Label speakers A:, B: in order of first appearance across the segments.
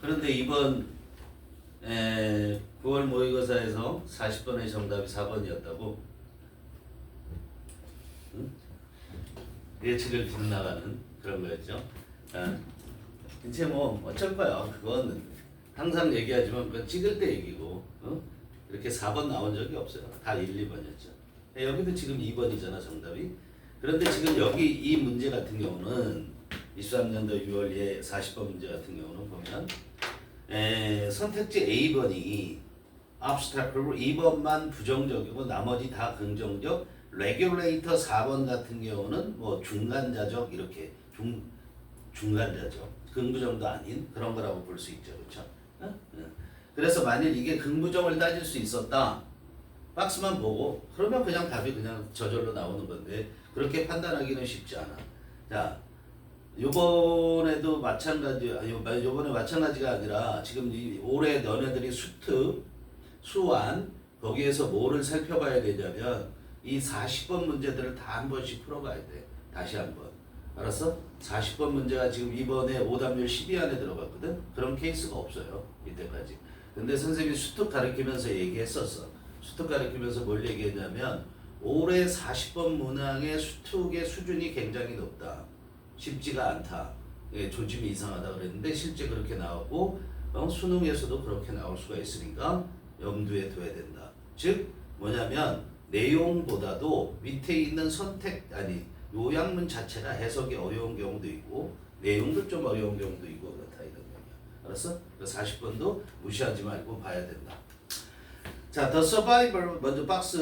A: 그런데 이번 9월 모의고사에서 40번의 정답이 4번이었다고? 응? 예측을 빗나가는 그런 거였죠. 이제 뭐 어쩔 거야. 그건 항상 얘기하지만 그건 찍을 때 얘기고, 이렇게 4번 나온 적이 없어요. 다 1, 2번이었죠. 여기도 지금 2번이잖아 정답이. 그런데 지금 여기 이 문제 같은 경우는 23년도 6월에 40번 문제 같은 경우는 보면 선택지 A번이 obstacle로 2번만 부정적이고 나머지 다 긍정적. regulator 4번 같은 경우는 뭐 중간자적 이렇게 중간자적 긍부정도 아닌 그런 거라고 볼 수 있죠. 그렇죠? 그래서 만일 이게 긍부정을 따질 수 있었다. 박스만 보고 그러면 그냥 답이 그냥 저절로 나오는 건데 그렇게 판단하기는 쉽지 않아. 자, 요번에도 요번에 마찬가지가 아니라 지금 올해 너네들이 수완 거기에서 뭐를 살펴봐야 되냐면 이 40번 문제들을 다 한 번씩 풀어봐야 돼. 다시 한 번. 알았어? 40번 문제가 지금 이번에 오답률 12 안에 들어갔거든? 그런 케이스가 없어요. 이때까지. 근데 선생님이 수특 가르치면서 얘기했었어. 수특 가르치면서 뭘 얘기했냐면 올해 40번 문항의 수특의 수준이 굉장히 높다. 쉽지가 않다. 조짐이 이상하다 그랬는데 실제 그렇게 나오고 수능에서도 그렇게 나올 수가 있으니까 염두에 둬야 된다. 즉 뭐냐면 내용보다도 밑에 있는 요약문 자체가 해석이 어려운 경우도 있고 내용도 좀 어려운 경우도 있고 그렇다 이런 거야. 알았어? 40번도 무시하지 말고 봐야 된다. 자, the survivor 먼저 박스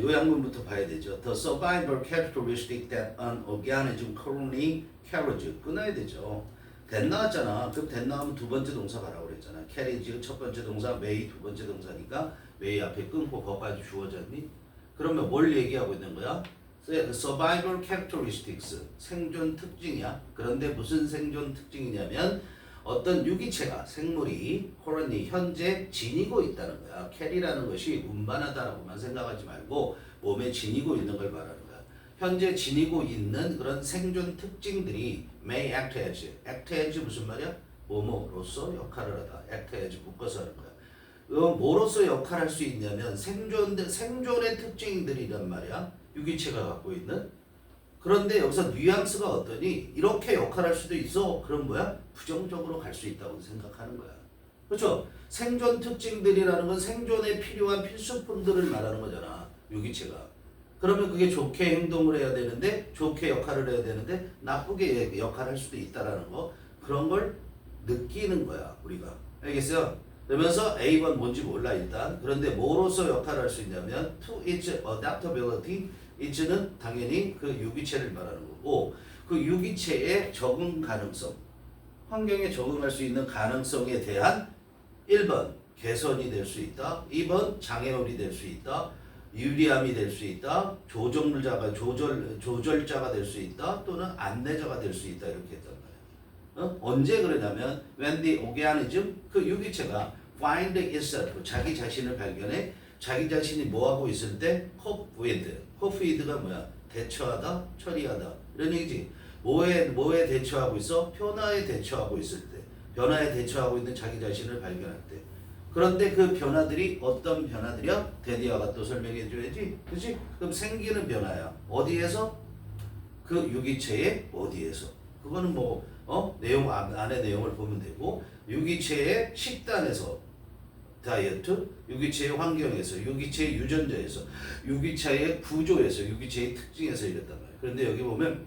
A: 요약문부터 봐야 되죠. The survivor characteristic that an organism currently carries 끊어야 되죠. that 나왔잖아. 그럼 that 나오면 두 번째 동사 가라고 그랬잖아. carries 첫 번째 동사, may 두 번째 동사니까 may 앞에 끊고 거기까지 주어졌니? 그러면 뭘 얘기하고 있는 거야? survival characteristics 생존 특징이야. 그런데 무슨 생존 특징이냐면 어떤 유기체가 생물이 currently 현재 지니고 있다는 거야. carry라는 것이 운반하다라고만 생각하지 말고 몸에 지니고 있는 걸 말하는 거야. 현재 지니고 있는 그런 생존 특징들이 may act as 무슨 말이야? 뭐뭐로서 역할을 하다. act as 묶어서 하는 거야. 뭐로서 역할할 수 있냐면 생존의 특징들이란 말이야. 유기체가 갖고 있는. 그런데 여기서 뉘앙스가 어떠니? 이렇게 역할할 수도 있어. 그럼 뭐야? 부정적으로 갈 수 있다고 생각하는 거야. 그렇죠? 생존 특징들이라는 건 생존에 필요한 필수품들을 말하는 거잖아. 유기체가. 그러면 그게 좋게 행동을 해야 되는데 좋게 역할을 해야 되는데 나쁘게 역할할 수도 있다라는 거. 그런 걸 느끼는 거야. 우리가. 알겠어요? 그러면서 A번 뭔지 몰라 일단. 그런데 뭐로서 역할을 할 수 있냐면 to its adaptability. it는 당연히 그 유기체를 말하는 거고 그 유기체의 적응 가능성, 환경에 적응할 수 있는 가능성에 대한 1번 개선이 될 수 있다. 2번 장애물이 될 수 있다. 유리함이 될 수 있다. 조절자가 될 수 있다. 또는 안내자가 될 수 있다. 이렇게 했단 말이야. 언제 그러냐면 when the organism 그 유기체가 find itself 자기 자신을 발견해 자기 자신이 뭐하고 있을 때 cope with가 뭐야? 대처하다, 처리하다 이런 얘기지. 뭐에 대처하고 있어? 변화에 대처하고 있을 때 변화에 대처하고 있는 자기 자신을 발견할 때. 그런데 그 변화들이 어떤 변화들이야? 데디아가 또 설명해 줘야지. 그렇지? 그럼 생기는 변화야. 어디에서? 그 유기체의 어디에서? 그거는 뭐 내용 안에 내용을 보면 되고 유기체의 식단에서 다이어트, 유기체의 환경에서, 유기체의 유전자에서, 유기체의 구조에서, 유기체의 특징에서 이랬단 말이에요. 그런데 여기 보면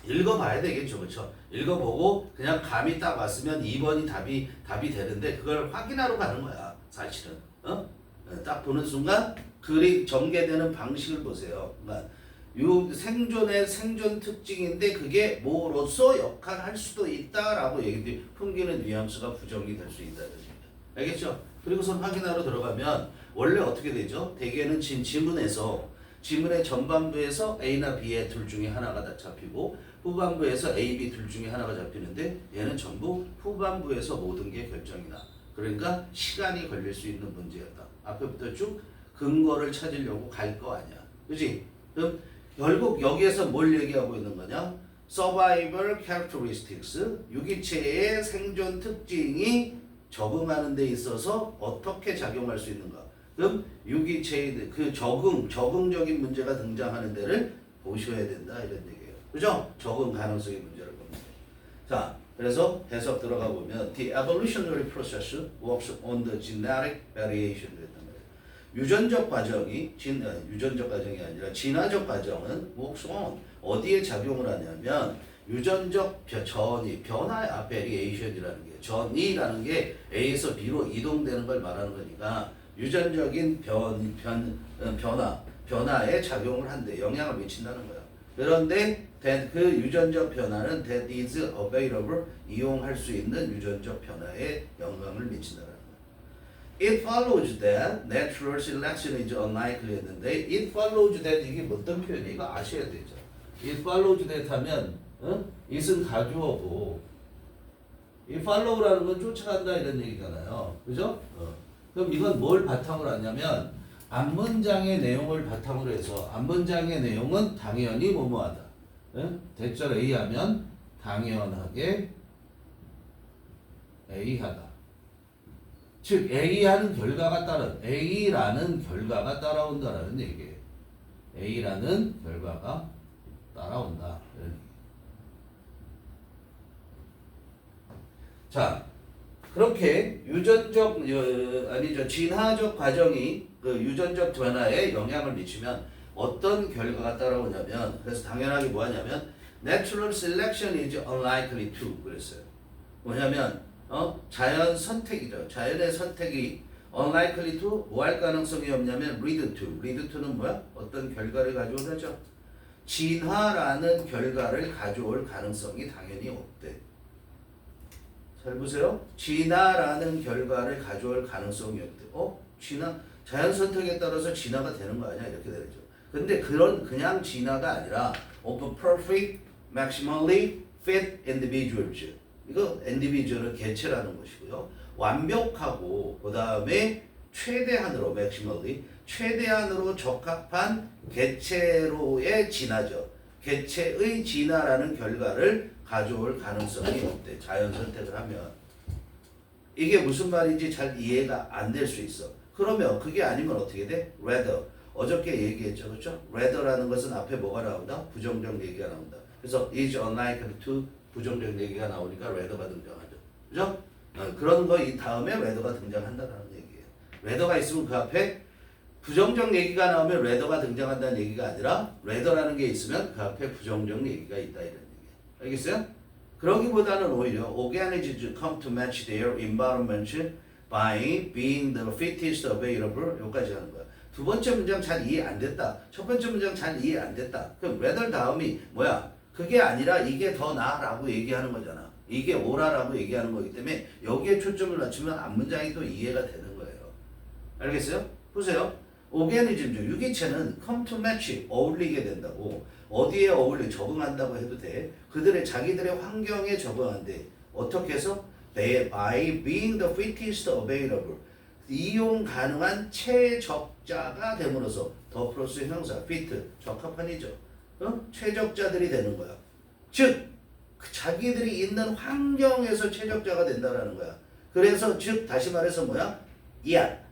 A: 읽어봐야 되겠죠, 그렇죠? 읽어보고 그냥 감이 딱 왔으면 2번이 답이 되는데 그걸 확인하러 가는 거야, 사실은. 딱 보는 순간 글이 전개되는 방식을 보세요. 그러니까 생존의 생존 특징인데 그게 뭐로서 역할할 수도 있다라고 얘기돼. 풍기는 뉘앙스가 부정이 될 수 있다는 얘기입니다. 알겠죠? 그리고선 확인하러 들어가면 원래 어떻게 되죠? 대개는 지문의 전반부에서 A나 B의 둘 중에 하나가 다 잡히고 후반부에서 A, B 둘 중에 하나가 잡히는데 얘는 전부 후반부에서 모든 게 결정이다. 그러니까 시간이 걸릴 수 있는 문제였다. 앞에부터 쭉 근거를 찾으려고 갈 거 아니야. 그렇지? 그럼 결국 여기에서 뭘 얘기하고 있는 거냐? Survival characteristics, 유기체의 생존 특징이 적응하는 데 있어서 어떻게 작용할 수 있는가. 그럼 유기체의 그 적응적인 문제가 등장하는 데를 보셔야 된다 이런 얘기예요. 그죠? 적응 가능성의 문제를 봅니다. 자, 그래서 해석 들어가 보면 the evolutionary process works on the genetic variation 그랬단 말이에요. 유전적 과정이 유전적 과정이 아니라 진화적 과정은 works on 어디에 작용을 하냐면 유전적 변화 variation이라는 게 전이라는 게 A에서 B로 이동되는 걸 말하는 거니까 유전적인 변화에 작용을 한대 영향을 미친다는 거야. 그런데 그 유전적 변화는 that is available 이용할 수 있는 유전적 변화에 영향을 미친다는 거야. It follows that natural selection is unlikely 했는데 it follows that 이게 어떤 표현이야? 이거 아셔야 되죠. It follows that 하면 it은 가주어고 이 follow라는 건 쫓아간다 이런 얘기잖아요. 그죠? 그럼 이건 뭘 바탕으로 하냐면 앞문장의 내용을 바탕으로 해서 앞문장의 내용은 당연히 뭐뭐하다. 대절 A 하면 당연하게 A하다. 즉 A라는 결과가 따라온다라는 얘기예요. A라는 결과가 따라온다. 자, 그렇게 진화적 과정이 그 유전적 변화에 영향을 미치면 어떤 결과가 따라오냐면 그래서 당연하게 뭐 하냐면 natural selection is unlikely to 그랬어요. 뭐냐면 자연 선택이죠. 자연의 선택이 unlikely to 뭐 할 가능성이 없냐면 lead to는 뭐야? 어떤 결과를 가져오죠. 진화라는 결과를 가져올 가능성이 당연히 없대. 잘 보세요. 진화라는 결과를 가져올 가능성이 없대. 자연 선택에 따라서 진화가 되는 거 아니야? 이렇게 되죠. 근데 그냥 진화가 아니라 of perfect, maximally fit individuals. 이거 individual은 개체라는 것이고요. 완벽하고 그 다음에 최대한으로 maximally 최대한으로 적합한 개체로의 진화죠. 개체의 진화라는 결과를 가져올 가능성이 없대. 자연 선택을 하면. 이게 무슨 말인지 잘 이해가 안 될 수 있어. 그러면 그게 아니면 어떻게 돼? rather. 어저께 얘기했죠. 그렇죠? rather라는 것은 앞에 뭐가 나온다? 부정적 얘기가 나온다. 그래서 is unlikely to 부정적 얘기가 나오니까 rather가 등장하죠. 그죠? 그런 거 이 다음에 rather가 등장한다는 얘기예요. rather가 있으면 그 앞에 부정적 얘기가 나오면 rather가 등장한다는 얘기가 아니라 rather라는 게 있으면 그 앞에 부정적 얘기가 있다 이런 얘기예요. 알겠어요? 그러기보다는 오히려 organisms come to match their environment by being the fittest available 여기까지 하는 거야. 두 번째 문장 잘 이해 안 됐다. 첫 번째 문장 잘 이해 안 됐다. 그럼 rather 다음이 뭐야? 그게 아니라 이게 더 나아라고 얘기하는 거잖아. 이게 옳아라고 얘기하는 거기 때문에 여기에 초점을 맞추면 앞문장이 또 이해가 되는 거예요. 알겠어요? 보세요. organism, 유기체는 come to match, 어울리게 된다고. 어디에 적응한다고 해도 돼. 자기들의 환경에 적응한대. 어떻게 해서? By being the fittest available. 이용 가능한 최적자가 됨으로써 더 플러스 형사, fit, 적합한이죠. 최적자들이 되는 거야. 즉, 자기들이 있는 환경에서 최적자가 된다라는 거야. 그래서 즉 다시 말해서 뭐야?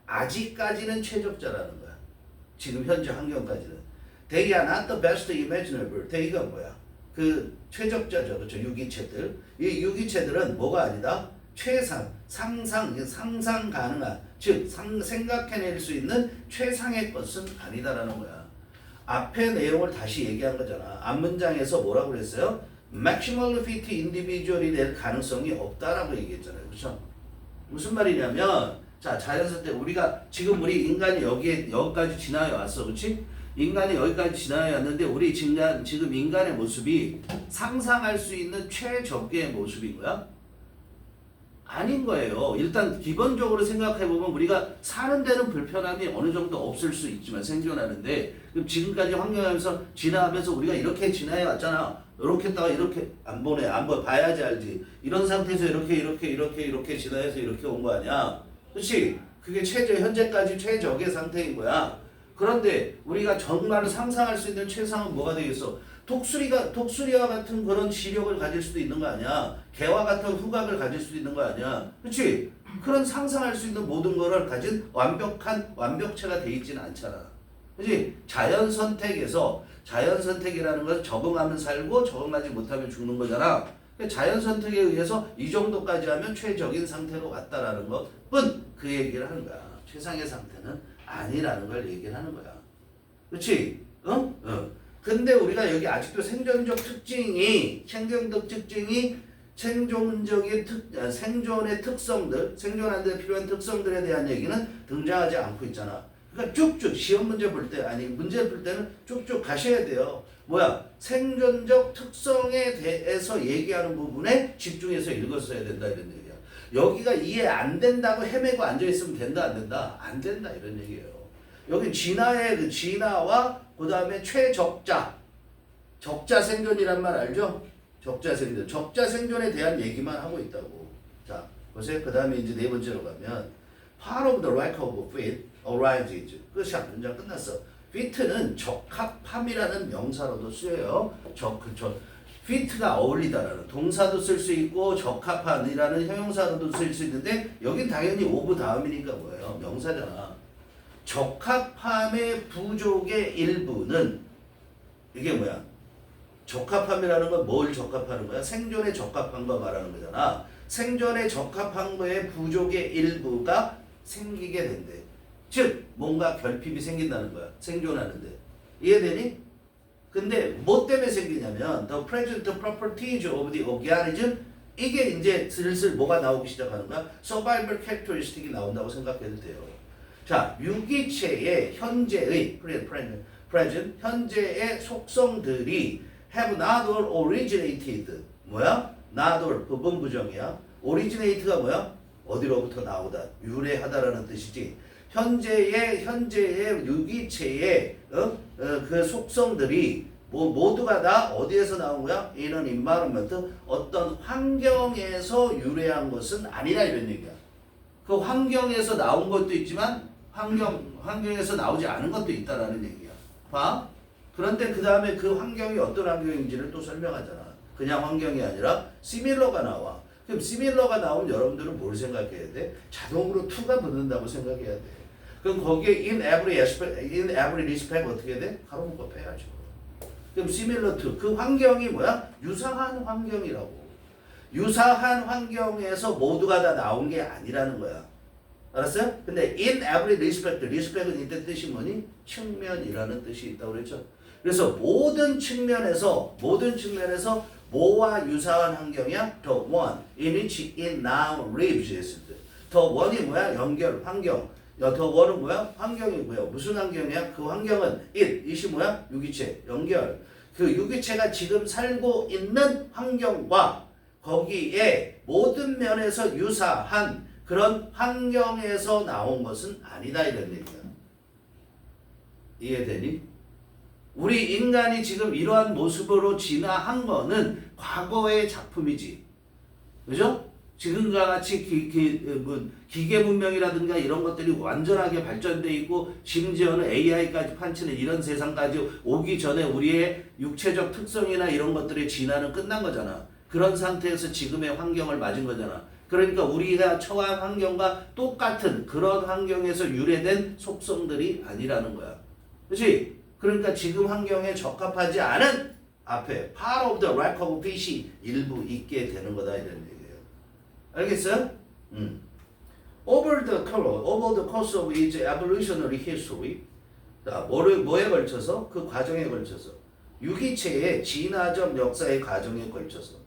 A: 아직까지는 최적자라는 거야. 지금 현재 환경까지는. They are not the best imaginable. They가 뭐야? 그 최적자죠. 그렇죠? 유기체들. 이 유기체들은 뭐가 아니다? 상상 가능한, 즉 생각해낼 수 있는 최상의 것은 아니다라는 거야. 앞에 내용을 다시 얘기한 거잖아. 앞문장에서 뭐라고 그랬어요? Maximally fit individual이 될 가능성이 없다라고 얘기했잖아요. 그렇죠? 무슨 말이냐면 자, 자연선택 지금 우리 인간이 여기까지 지나해 왔어. 그렇지? 인간이 여기까지 지나해 왔는데 우리 지금 인간의 모습이 상상할 수 있는 최적의 모습인 거야? 아닌 거예요. 일단 기본적으로 생각해보면 우리가 사는 데는 불편함이 어느 정도 없을 수 있지만 생존하는데 그럼 지금까지 환경하면서 지나가면서 우리가 이렇게 지나해 왔잖아. 이렇게 했다가 이렇게 안 봐야지 알지. 이런 상태에서 이렇게 지나해서 이렇게 온 거 아니야. 그렇지? 그게 현재까지 최적의 상태인 거야. 그런데 우리가 정말 상상할 수 있는 최상은 뭐가 되겠어? 독수리와 같은 그런 시력을 가질 수도 있는 거 아니야. 개와 같은 후각을 가질 수도 있는 거 아니야. 그렇지? 그런 상상할 수 있는 모든 거를 가진 완벽체가 돼 있지는 않잖아. 그렇지? 자연 선택이라는 것은 적응하면 살고 적응하지 못하면 죽는 거잖아. 자연 선택에 의해서 이 정도까지 하면 최적인 상태로 왔다라는 것뿐 그 얘기를 하는 거야. 최상의 상태는 아니라는 걸 얘기를 하는 거야. 그렇지? 근데 우리가 여기 아직도 생존적 특징이 생존의 특성들, 생존하는 데 필요한 특성들에 대한 얘기는 등장하지 않고 있잖아. 그러니까 쭉쭉 시험 문제 볼 때, 아니 문제 풀 때는 쭉쭉 가셔야 돼요. 생존적 특성에 대해서 얘기하는 부분에 집중해서 읽었어야 된다 이런 얘기야. 여기가 이해 안 된다고 헤매고 앉아있으면 된다 안 된다? 안 된다 이런 얘기예요. 여기 진화와 그 다음에 적자 생존이란 말 알죠? 적자 생존에 대한 얘기만 하고 있다고. 자, 보세요. 그 다음에 이제 네 번째로 가면 part of the lack of fit arises. 끝이야. 문장 끝났어. fit는 적합함이라는 명사로도 쓰여요. fit가 어울리다라는 동사도 쓸 수 있고 적합한이라는 형용사로도 쓸 수 있는데 여긴 당연히 of 다음이니까 뭐예요? 명사잖아. 적합함의 부족의 일부는 이게 뭐야? 적합함이라는 건 뭘 적합하는 거야? 생존에 적합한 거 말하는 거잖아. 생존에 적합한 거의 부족의 일부가 생기게 된대. 즉 뭔가 결핍이 생긴다는 거야. 생존하는데. 이해되니? 근데 뭐 때문에 생기냐면 the present properties of the organism 이게 이제 슬슬 뭐가 나오기 시작하는 거야? survival characteristic이 나온다고 생각해도 돼요. 자, 유기체의 현재의 present 현재의 속성들이 have not all originated not all 부분 부정이야. originate가 뭐야? 어디로부터 나오다, 유래하다라는 뜻이지. 현재의 유기체의 그 속성들이 모두가 다 어디에서 나온 거야? in an environment 어떤 환경에서 유래한 것은 아니라 이런 얘기야. 그 환경에서 나온 것도 있지만 환경에서 나오지 않은 것도 있다라는 얘기야. 봐. 그런데 그 다음에 그 환경이 어떤 환경인지를 또 설명하잖아. 그냥 환경이 아니라 시밀러가 나와. 그럼 시밀러가 나오면 여러분들은 뭘 생각해야 돼? 자동으로 to가 붙는다고 생각해야 돼. 그럼 거기에 in every respect 어떻게 돼? 가로 묶어 빼야죠. 그럼 similar to 그 환경이 뭐야? 유사한 환경이라고. 유사한 환경에서 모두가 다 나온 게 아니라는 거야. 알았어요? 근데 in every respect은 이때 뜻이 뭐니? 측면이라는 뜻이 있다고 그랬죠. 그래서 모든 측면에서 뭐와 유사한 환경이야? The one in which it now lives. The one이 뭐야? 연결, 환경. The one은 뭐야? 환경이고요. 무슨 환경이야? 그 환경은 it이 뭐야? 유기체, 연결. 그 유기체가 지금 살고 있는 환경과 거기에 모든 면에서 유사한 그런 환경에서 나온 것은 아니다 이런 얘기야. 이해되니? 우리 인간이 지금 이러한 모습으로 진화한 거는 과거의 작품이지. 그죠? 지금과 같이 기계 문명이라든가 이런 것들이 완전하게 발전돼 있고 심지어는 AI까지 판치는 이런 세상까지 오기 전에 우리의 육체적 특성이나 이런 것들의 진화는 끝난 거잖아. 그런 상태에서 지금의 환경을 맞은 거잖아. 그러니까 우리가 처한 환경과 똑같은 그런 환경에서 유래된 속성들이 아니라는 거야. 그렇지? 그러니까 지금 환경에 적합하지 않은 앞에 part of the lack of fit이 일부 있게 되는 거다 이런 얘기예요. 알겠어요? Over the course of its evolutionary history, 뭐에 걸쳐서? 그 과정에 걸쳐서 유기체의 진화적 역사의 과정에 걸쳐서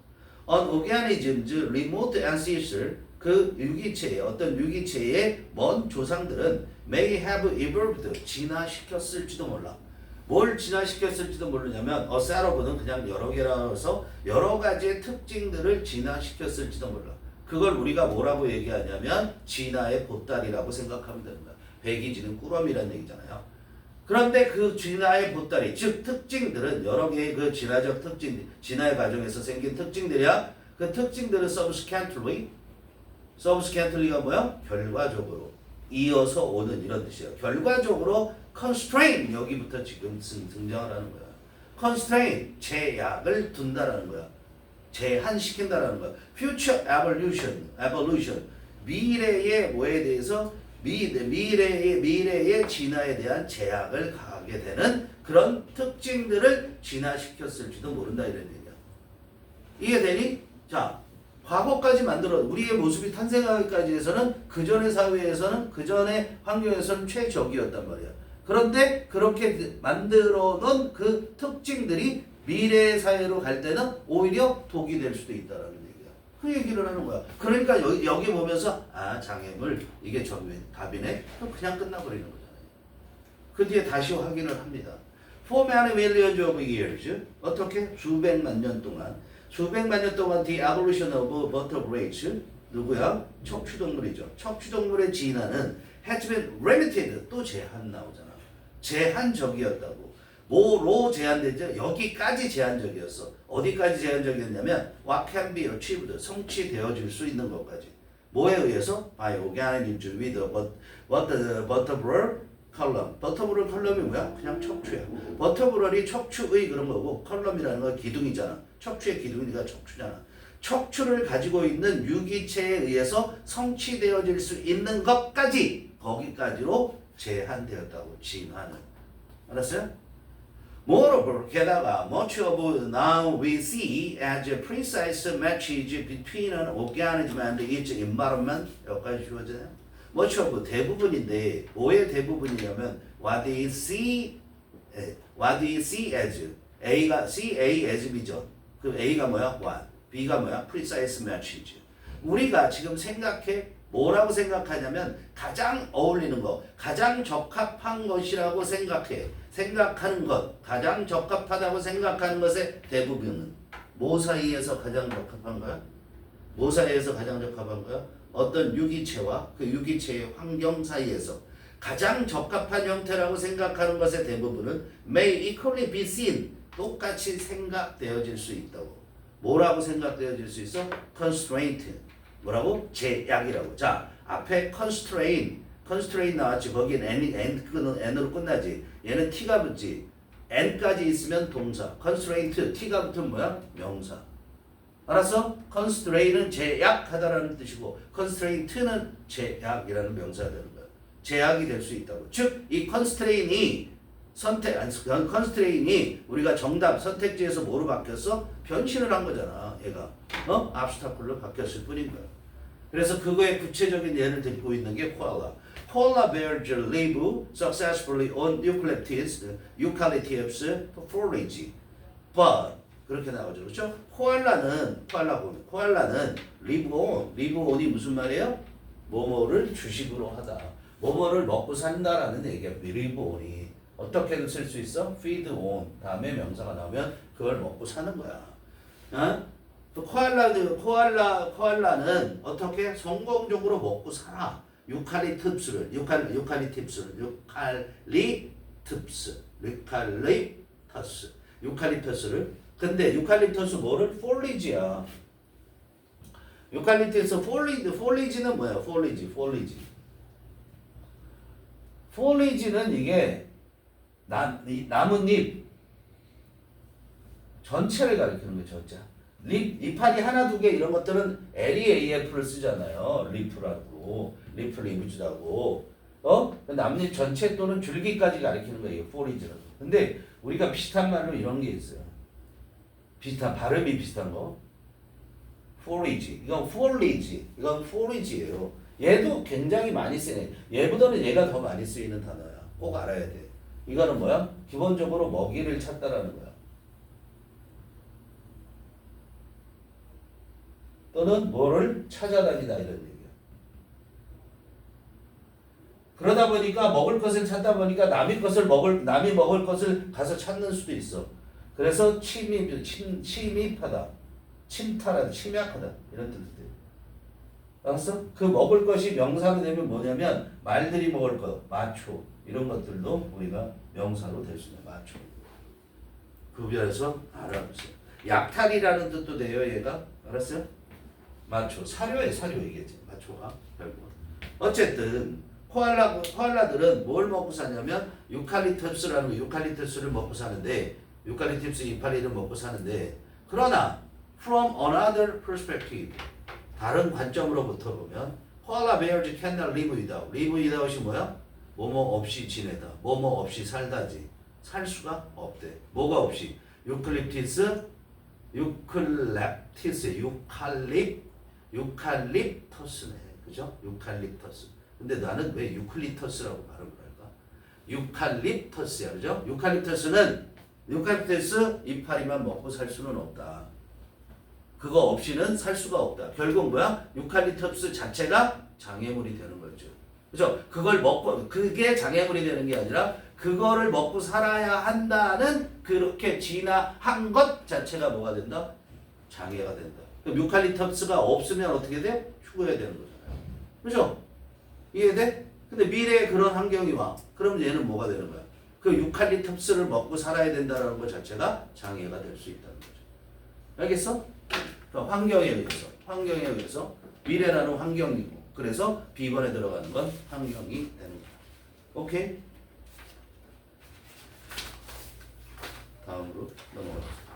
A: on organisms remote ancestors 그 유기체의 어떤 유기체의 먼 조상들은 may have evolved 진화시켰을지도 몰라. 뭘 진화시켰을지도 모르냐면 어사로브는 그냥 여러 개라서 여러 가지의 특징들을 진화시켰을지도 몰라. 그걸 우리가 뭐라고 얘기하냐면 진화의 보따리라고 생각하면 되는 거야. 배기지는 꾸러미라는 얘기잖아요. 그런데 그 진화의 보따리, 즉 특징들은 여러 개의 그 진화적 특징, 진화의 과정에서 생긴 특징들이야. 그 특징들은 subsequently가 뭐야? 결과적으로 이어서 오는 이런 뜻이야. 결과적으로 constraint 여기부터 지금 등장을 하는 거야. constraint 제약을 둔다라는 거야. 제한시킨다라는 거야. future evolution 미래의 뭐에 대해서 미래의 진화에 대한 제약을 가하게 되는 그런 특징들을 진화시켰을지도 모른다 이런 얘기야. 이해되니? 자, 과거까지 만들어 우리의 모습이 탄생하기까지 해서는 그 전의 사회에서는 그 전의 환경에서는 최적이었단 말이야. 그런데 그렇게 만들어 놓은 그 특징들이 미래의 사회로 갈 때는 오히려 독이 될 수도 있다라는 얘기야. 그 얘기를 하는 거야. 그러니까 여기 보면서 아 장애물 이게 답이네. 그럼 그냥 끝나버리는 거잖아요. 그 뒤에 다시 확인을 합니다. For many millions of years 어떻게? 수백만 년 동안 the evolution of vertebrates 누구야? 척추동물이죠. 척추동물의 진화는 has been limited 또 제한 나오잖아. 제한적이었다고. 뭐로 제한되죠? 여기까지 제한적이었어. 어디까지 제한적이었냐면 what can be achieved 성취되어질 수 있는 것까지. 뭐에 의해서? by organisms with vertebral column. vertebral column이 뭐야? 그냥 척추야. vertebral이 척추의 그런 거고 column이라는 건 기둥이잖아. 척추의 기둥이니까 척추잖아. 척추를 가지고 있는 유기체에 의해서 성취되어질 수 있는 것까지 거기까지로 제한되었다고 진화는. 알았어요? Moreover, 게다가 much of now we see as a precise matches between an organism and its environment 여기까지 주어지나요? much of 대부분인데 뭐의 대부분이냐면 what we see as A가 see A as B죠. 그 A가 뭐야? what B가 뭐야? precise matches. 우리가 지금 생각해 뭐라고 생각하냐면 가장 어울리는 것, 가장 적합한 것이라고 생각하는 것, 가장 적합하다고 생각하는 것의 대부분은 뭐 사이에서 가장 적합한 거야? 뭐 사이에서 가장 적합한 거야? 어떤 유기체와 그 유기체의 환경 사이에서 가장 적합한 형태라고 생각하는 것의 대부분은 may equally be seen 똑같이 생각되어질 수 있다고. 뭐라고 생각되어질 수 있어? constraint. 뭐라고? 제약이라고. 자, 앞에 constraint 나왔지. 거긴 n으로 끝나지. 얘는 t가 붙지. n까지 있으면 동사. constraint t가 붙으면 뭐야? 명사. 알았어? constraint은 제약하다라는 뜻이고 constraint는 제약이라는 명사가 되는 거야. 제약이 될 수 있다고. 즉, 이 constraint이 constraint이 우리가 정답 선택지에서 뭐로 바뀌었어? 변신을 한 거잖아. 얘가 obstacle로 바뀌었을 뿐인 거야. 그래서 그거의 구체적인 예를 들고 있는 게 koala. Koala bears live successfully on eucalyptus foliage, but 그렇게 나오죠, 그렇죠? 코알라는 live on이 무슨 말이에요? 뭐뭐를 주식으로 하다, 뭐뭐를 먹고 산다라는 얘기야. live on이 어떻게든 쓸 수 있어? feed on 다음에 명사가 나오면 그걸 먹고 사는 거야. 또 코알라는 어떻게 성공적으로 먹고 살아. 유칼리투스를 근데 유칼립터스 뭐를? 폴리지야. 유칼립터스 폴리지는 뭐야? 폴리지는 이게 나뭇잎 전체를 가리키는 거죠. 전체. 잎알이 하나 두 개 이런 것들은 LEAF를 쓰잖아요. 리프라고, 리브주라고. 나뭇잎 전체 또는 줄기까지 가리키는 거예요. 폴리지는. 근데 우리가 비슷한 말로 이런 게 있어요. 발음이 비슷한 거. 폴리지. 이건 폴리지예요. 얘도 굉장히 많이 쓰네. 얘보다는 얘가 더 많이 쓰이는 단어야. 꼭 알아야 돼. 이거는 뭐야? 기본적으로 먹이를 찾다라는 거야. 또는 뭐를 찾아다니다 이런 얘기야. 그러다 보니까 먹을 것을 찾다 보니까 남이 먹을 것을 가서 찾는 수도 있어. 그래서 침입하다, 침탈하다, 침략하다 이런 뜻이 돼. 알았어? 그 먹을 것이 명사로 되면 뭐냐면 말들이 먹을 것, 마초 이런 것들도 우리가 명사로 될 수 있는 마초. 구별해서 알아보세요. 약탈이라는 뜻도 돼요, 얘가. 알았어요? 마초, 사료 얘기했지. 마초가 결국. 어쨌든 코알라들은 뭘 먹고 사냐면 유칼립투스를 먹고 사는데 유칼립투스 이파리를 먹고 사는데 그러나 from another perspective 다른 관점으로부터 보면 koala bears cannot live without. live without이 뭐야? 뭐뭐 없이 지내다. 뭐뭐 없이 살다지. 살 수가 없대. 뭐가 없이? 유칼립투스네. 그죠? 유칼립터스. 근데 나는 왜 유클리터스라고 발음을 할까? 유칼립터스야. 그죠? 유칼립터스 이파리만 먹고 살 수는 없다. 그거 없이는 살 수가 없다. 결국 뭐야? 유칼립터스 자체가 장애물이 되는 거죠. 그죠? 그걸 먹고, 그게 장애물이 되는 게 아니라, 그거를 먹고 살아야 한다는 그렇게 진화한 것 자체가 뭐가 된다? 장애가 된다. 그럼 유칼립터스가 없으면 어떻게 돼? 죽어야 되는 거잖아요. 그죠? 이해돼? 근데 미래에 그런 환경이 와. 그럼 얘는 뭐가 되는 거야? 그 유칼립터스를 먹고 살아야 된다는 것 자체가 장애가 될 수 있다는 거죠. 알겠어? 환경에 의해서 미래라는 환경이고 그래서 B번에 들어가는 건 환경이 되는 거야. 오케이? 다음으로 넘어가겠습니다.